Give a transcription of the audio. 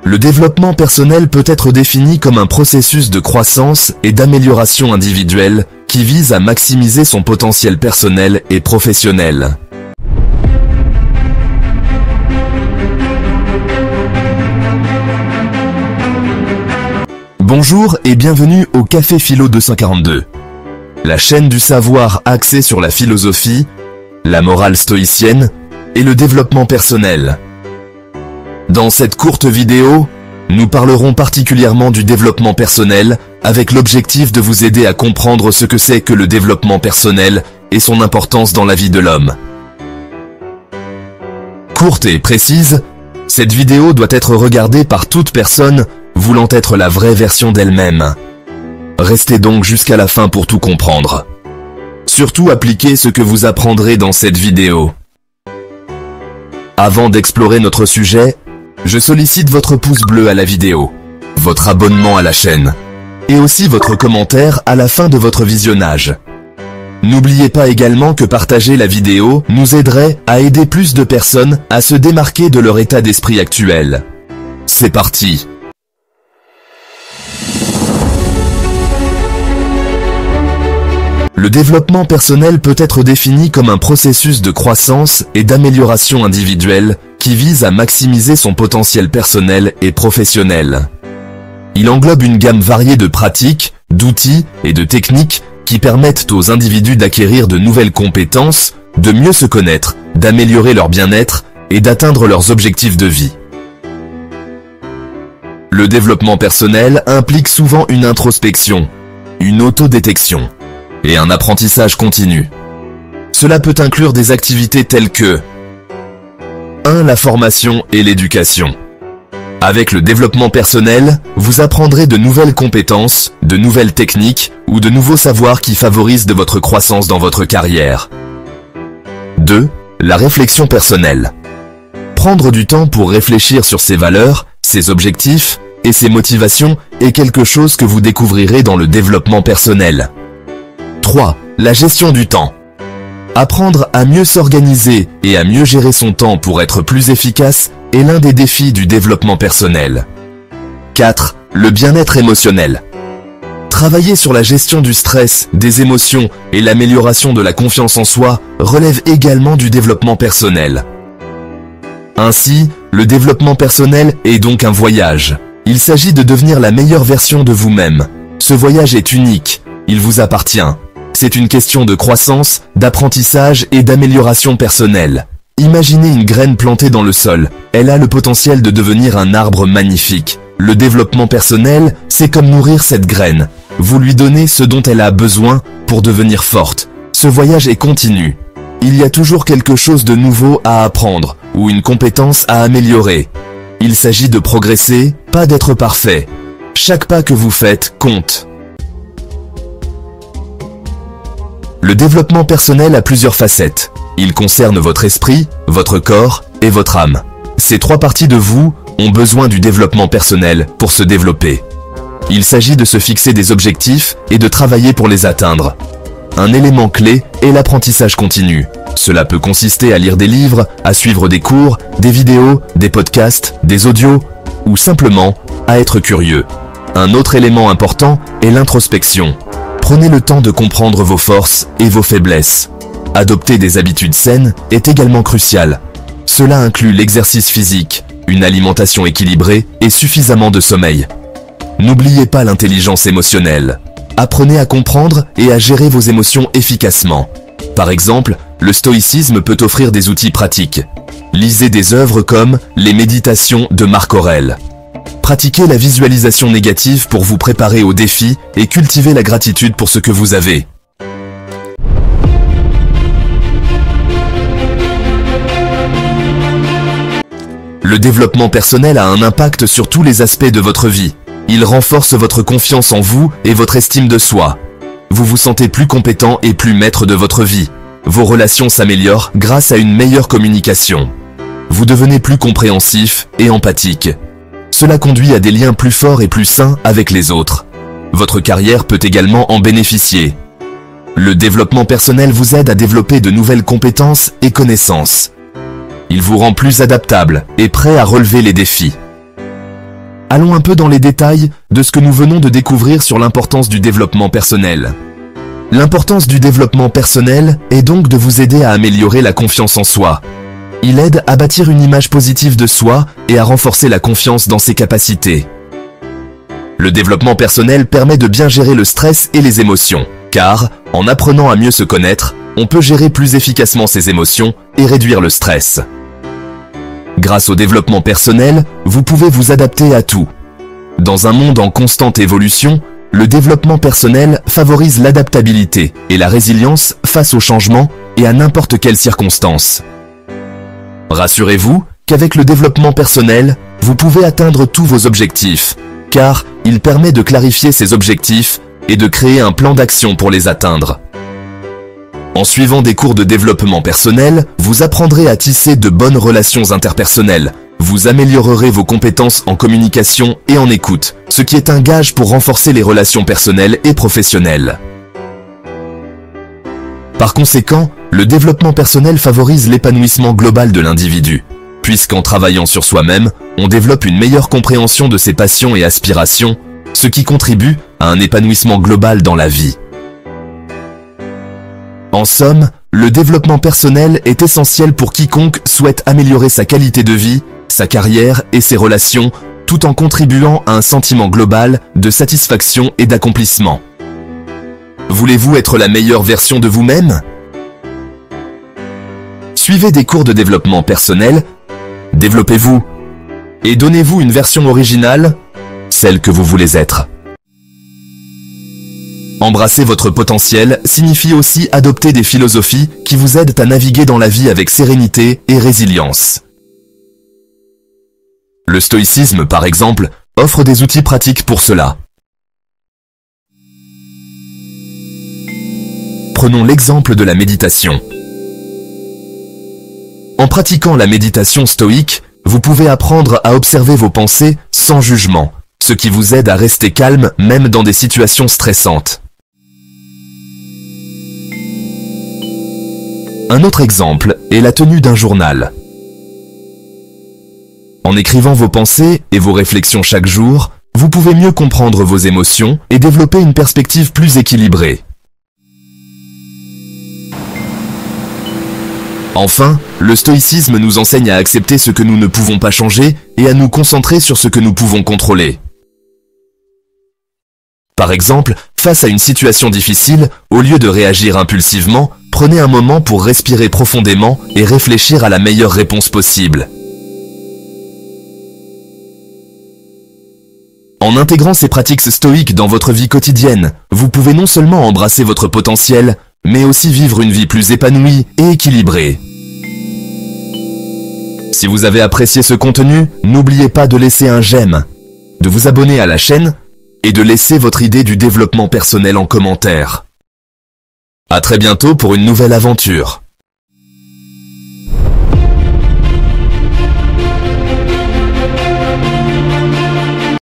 Le développement personnel peut être défini comme un processus de croissance et d'amélioration individuelle qui vise à maximiser son potentiel personnel et professionnel. Bonjour et bienvenue au Café Philo 242, la chaîne du savoir axée sur la philosophie, la morale stoïcienne et le développement personnel. Dans cette courte vidéo, nous parlerons particulièrement du développement personnel avec l'objectif de vous aider à comprendre ce que c'est que le développement personnel et son importance dans la vie de l'homme. Courte et précise, cette vidéo doit être regardée par toute personne voulant être la vraie version d'elle-même. Restez donc jusqu'à la fin pour tout comprendre. Surtout appliquez ce que vous apprendrez dans cette vidéo. Avant d'explorer notre sujet, je sollicite votre pouce bleu à la vidéo, votre abonnement à la chaîne, et aussi votre commentaire à la fin de votre visionnage. N'oubliez pas également que partager la vidéo nous aiderait à aider plus de personnes à se démarquer de leur état d'esprit actuel. C'est parti! Le développement personnel peut être défini comme un processus de croissance et d'amélioration individuelle qui vise à maximiser son potentiel personnel et professionnel. Il englobe une gamme variée de pratiques, d'outils et de techniques qui permettent aux individus d'acquérir de nouvelles compétences, de mieux se connaître, d'améliorer leur bien-être et d'atteindre leurs objectifs de vie. Le développement personnel implique souvent une introspection, une autodétection et un apprentissage continu. Cela peut inclure des activités telles que 1. La formation et l'éducation. Avec le développement personnel, vous apprendrez de nouvelles compétences, de nouvelles techniques ou de nouveaux savoirs qui favorisent de votre croissance dans votre carrière. 2. La réflexion personnelle. Prendre du temps pour réfléchir sur ses valeurs, ses objectifs et ses motivations est quelque chose que vous découvrirez dans le développement personnel. 3. La gestion du temps. Apprendre à mieux s'organiser et à mieux gérer son temps pour être plus efficace est l'un des défis du développement personnel. 4. Le bien-être émotionnel. Travailler sur la gestion du stress, des émotions et l'amélioration de la confiance en soi relève également du développement personnel. Ainsi, le développement personnel est donc un voyage. Il s'agit de devenir la meilleure version de vous-même. Ce voyage est unique, il vous appartient. C'est une question de croissance, d'apprentissage et d'amélioration personnelle. Imaginez une graine plantée dans le sol. Elle a le potentiel de devenir un arbre magnifique. Le développement personnel, c'est comme nourrir cette graine. Vous lui donnez ce dont elle a besoin pour devenir forte. Ce voyage est continu. Il y a toujours quelque chose de nouveau à apprendre ou une compétence à améliorer. Il s'agit de progresser, pas d'être parfait. Chaque pas que vous faites compte. Le développement personnel a plusieurs facettes. Il concerne votre esprit, votre corps et votre âme. Ces trois parties de vous ont besoin du développement personnel pour se développer. Il s'agit de se fixer des objectifs et de travailler pour les atteindre. Un élément clé est l'apprentissage continu. Cela peut consister à lire des livres, à suivre des cours, des vidéos, des podcasts, des audios, ou simplement à être curieux. Un autre élément important est l'introspection. Prenez le temps de comprendre vos forces et vos faiblesses. Adopter des habitudes saines est également crucial. Cela inclut l'exercice physique, une alimentation équilibrée et suffisamment de sommeil. N'oubliez pas l'intelligence émotionnelle. Apprenez à comprendre et à gérer vos émotions efficacement. Par exemple, le stoïcisme peut offrir des outils pratiques. Lisez des œuvres comme Les Méditations de Marc Aurèle. Pratiquez la visualisation négative pour vous préparer aux défis et cultivez la gratitude pour ce que vous avez. Le développement personnel a un impact sur tous les aspects de votre vie. Il renforce votre confiance en vous et votre estime de soi. Vous vous sentez plus compétent et plus maître de votre vie. Vos relations s'améliorent grâce à une meilleure communication. Vous devenez plus compréhensif et empathique. Cela conduit à des liens plus forts et plus sains avec les autres. Votre carrière peut également en bénéficier. Le développement personnel vous aide à développer de nouvelles compétences et connaissances. Il vous rend plus adaptable et prêt à relever les défis. allons un peu dans les détails de ce que nous venons de découvrir sur l'importance du développement personnel. L'importance du développement personnel est donc de vous aider à améliorer la confiance en soi. Il aide à bâtir une image positive de soi et à renforcer la confiance dans ses capacités. Le développement personnel permet de bien gérer le stress et les émotions, car, en apprenant à mieux se connaître, on peut gérer plus efficacement ses émotions et réduire le stress. Grâce au développement personnel, vous pouvez vous adapter à tout. Dans un monde en constante évolution, le développement personnel favorise l'adaptabilité et la résilience face aux changements et à n'importe quelle circonstance. Rassurez-vous qu'avec le développement personnel, vous pouvez atteindre tous vos objectifs, car il permet de clarifier ces objectifs et de créer un plan d'action pour les atteindre. En suivant des cours de développement personnel, vous apprendrez à tisser de bonnes relations interpersonnelles. Vous améliorerez vos compétences en communication et en écoute, ce qui est un gage pour renforcer les relations personnelles et professionnelles. Par conséquent, le développement personnel favorise l'épanouissement global de l'individu, puisqu'en travaillant sur soi-même, on développe une meilleure compréhension de ses passions et aspirations, ce qui contribue à un épanouissement global dans la vie. En somme, le développement personnel est essentiel pour quiconque souhaite améliorer sa qualité de vie, sa carrière et ses relations, tout en contribuant à un sentiment global de satisfaction et d'accomplissement. Voulez-vous être la meilleure version de vous-même? Suivez des cours de développement personnel, développez-vous et donnez-vous une version originale, celle que vous voulez être. Embrasser votre potentiel signifie aussi adopter des philosophies qui vous aident à naviguer dans la vie avec sérénité et résilience. Le stoïcisme, par exemple, offre des outils pratiques pour cela. Prenons l'exemple de la méditation. En pratiquant la méditation stoïque, vous pouvez apprendre à observer vos pensées sans jugement, ce qui vous aide à rester calme même dans des situations stressantes. Un autre exemple est la tenue d'un journal. En écrivant vos pensées et vos réflexions chaque jour, vous pouvez mieux comprendre vos émotions et développer une perspective plus équilibrée. Enfin, le stoïcisme nous enseigne à accepter ce que nous ne pouvons pas changer et à nous concentrer sur ce que nous pouvons contrôler. Par exemple, face à une situation difficile, au lieu de réagir impulsivement, prenez un moment pour respirer profondément et réfléchir à la meilleure réponse possible. En intégrant ces pratiques stoïques dans votre vie quotidienne, vous pouvez non seulement embrasser votre potentiel, mais aussi vivre une vie plus épanouie et équilibrée. Si vous avez apprécié ce contenu, n'oubliez pas de laisser un j'aime, de vous abonner à la chaîne et de laisser votre idée du développement personnel en commentaire. À très bientôt pour une nouvelle aventure.